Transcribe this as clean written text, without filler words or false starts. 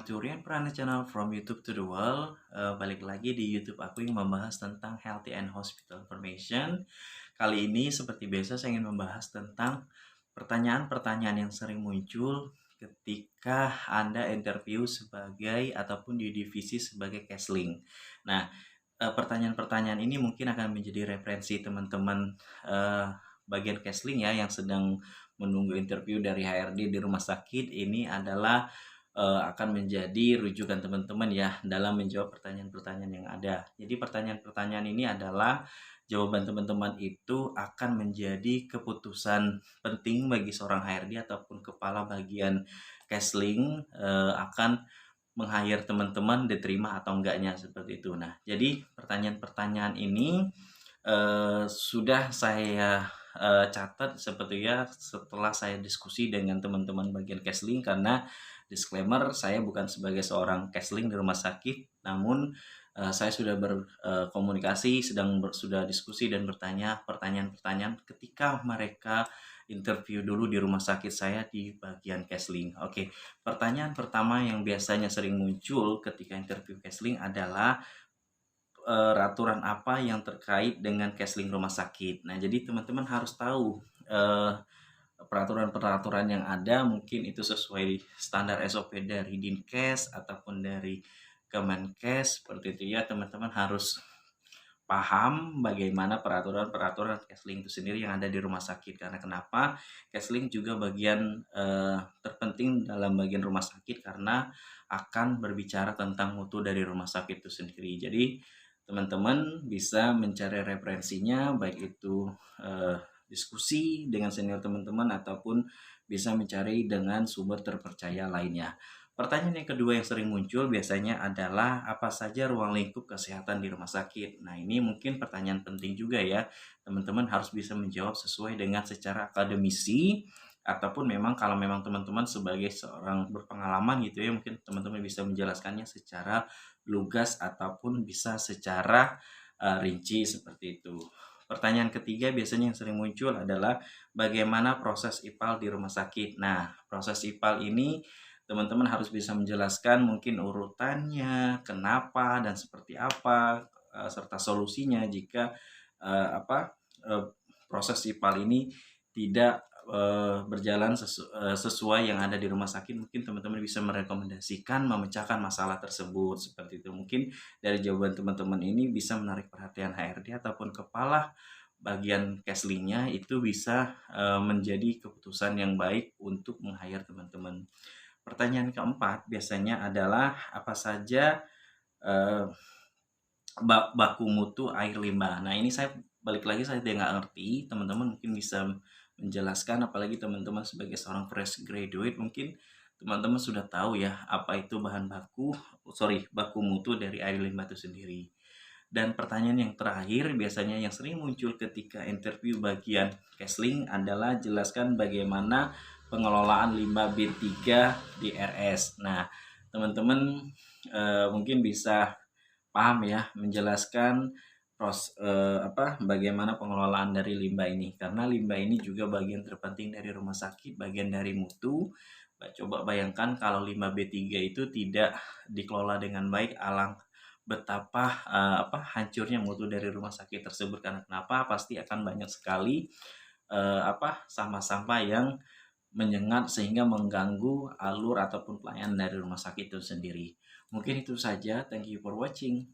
welcome to Rian Prana Channel from YouTube to the World. Balik lagi di YouTube aku yang membahas tentang Healthy and Hospital Information. Kali ini seperti biasa saya ingin membahas tentang pertanyaan-pertanyaan yang sering muncul ketika Anda interview sebagai ataupun di divisi sebagai counseling. Nah, pertanyaan-pertanyaan ini mungkin akan menjadi referensi teman-teman bagian counseling ya yang sedang menunggu interview dari HRD di rumah sakit. Ini adalah akan menjadi rujukan teman-teman ya dalam menjawab pertanyaan-pertanyaan yang ada. Jadi pertanyaan-pertanyaan ini adalah jawaban teman-teman itu akan menjadi keputusan penting bagi seorang HRD ataupun kepala bagian counseling akan meng-hire teman-teman diterima atau enggaknya seperti itu. Nah, jadi pertanyaan-pertanyaan ini sudah saya catat sebetulnya setelah saya diskusi dengan teman-teman bagian counseling, karena disclaimer, saya bukan sebagai seorang counseling di rumah sakit, namun saya sudah berkomunikasi, sudah diskusi dan bertanya pertanyaan-pertanyaan ketika mereka interview dulu di rumah sakit saya di bagian counseling. Oke, pertanyaan pertama yang biasanya sering muncul ketika interview counseling adalah peraturan apa yang terkait dengan counseling rumah sakit. Nah, jadi teman-teman harus tahu peraturan-peraturan yang ada, mungkin itu sesuai standar SOP dari Dinkes ataupun dari Kemenkes, seperti itu ya. Teman-teman harus paham bagaimana peraturan-peraturan counseling itu sendiri yang ada di rumah sakit. Karena kenapa? Counseling juga bagian terpenting dalam bagian rumah sakit karena akan berbicara tentang mutu dari rumah sakit itu sendiri. Jadi teman-teman bisa mencari referensinya, baik itu diskusi dengan senior teman-teman ataupun bisa mencari dengan sumber terpercaya lainnya. Pertanyaan yang kedua yang sering muncul biasanya adalah apa saja ruang lingkup kesehatan di rumah sakit. Nah, ini mungkin pertanyaan penting juga ya. Teman-teman harus bisa menjawab sesuai dengan secara akademisi, ataupun memang kalau memang teman-teman sebagai seorang berpengalaman gitu ya, mungkin teman-teman bisa menjelaskannya secara lugas ataupun bisa secara rinci seperti itu. Pertanyaan ketiga biasanya yang sering muncul adalah bagaimana proses IPAL di rumah sakit. Nah, proses IPAL ini teman-teman harus bisa menjelaskan mungkin urutannya, kenapa dan seperti apa, serta solusinya jika proses IPAL ini tidak berjalan sesuai yang ada di rumah sakit. Mungkin teman-teman bisa merekomendasikan memecahkan masalah tersebut seperti itu. Mungkin dari jawaban teman-teman ini bisa menarik perhatian HRD ataupun kepala bagian counselingnya, itu bisa menjadi keputusan yang baik untuk meng-hire teman-teman. Pertanyaan keempat biasanya adalah apa saja baku mutu air limbah. Nah, ini saya balik lagi, saya tidak ngerti. Teman-teman mungkin bisa menjelaskan, apalagi teman-teman sebagai seorang fresh graduate mungkin teman-teman sudah tahu ya apa itu baku mutu dari air limbah itu sendiri. Dan pertanyaan yang terakhir biasanya yang sering muncul ketika interview bagian counseling adalah jelaskan bagaimana pengelolaan limbah B3 di RS. Nah, teman-teman mungkin bisa paham ya menjelaskan bagaimana pengelolaan dari limbah ini, karena limbah ini juga bagian terpenting dari rumah sakit, bagian dari mutu. Coba bayangkan kalau limbah B3 itu tidak dikelola dengan baik, betapa hancurnya mutu dari rumah sakit tersebut. Karena kenapa? Pasti akan banyak sekali sampah-sampah yang menyengat sehingga mengganggu alur ataupun pelayanan dari rumah sakit itu sendiri. Mungkin itu saja. Thank you for watching.